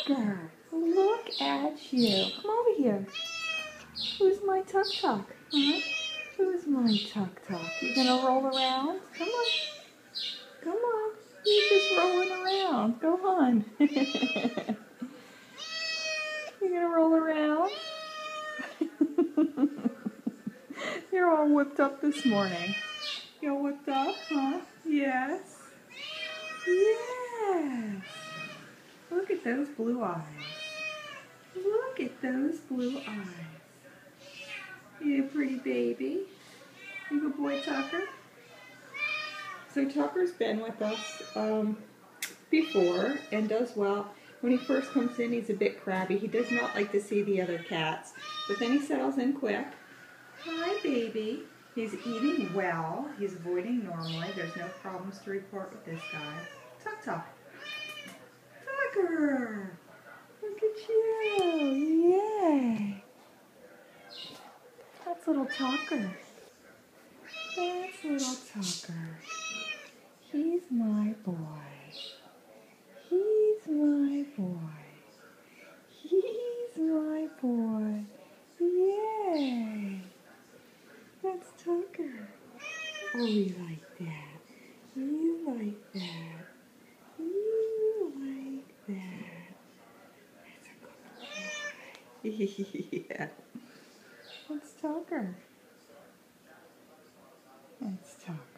Tucker, look at you. Come over here. Who's my Tuck Tuck? Huh? Who's my Tuck Tuck? You gonna roll around? Come on. Come on. You're just rolling around. Go on. You gonna roll around? You're all whipped up this morning. You all whipped up, huh? Yes. Yes. Look at those blue eyes. Look at those blue eyes. You a pretty baby. You good boy, Tucker. So Tucker's been with us before and does well. When he first comes in, he's a bit crabby. He does not like to see the other cats, but then he settles in quick. Hi, baby. He's eating well. He's avoiding normally. There's no problems to report with this guy. Tuck Tuck. Tucker. Look at you. Yay. That's little Tucker. That's little Tucker. He's my boy. He's my boy. He's my boy. Yay. That's Tucker. Oh, you like that. You like that. You like that. That's a good boy. Yeah. That's Tucker. That's Tucker.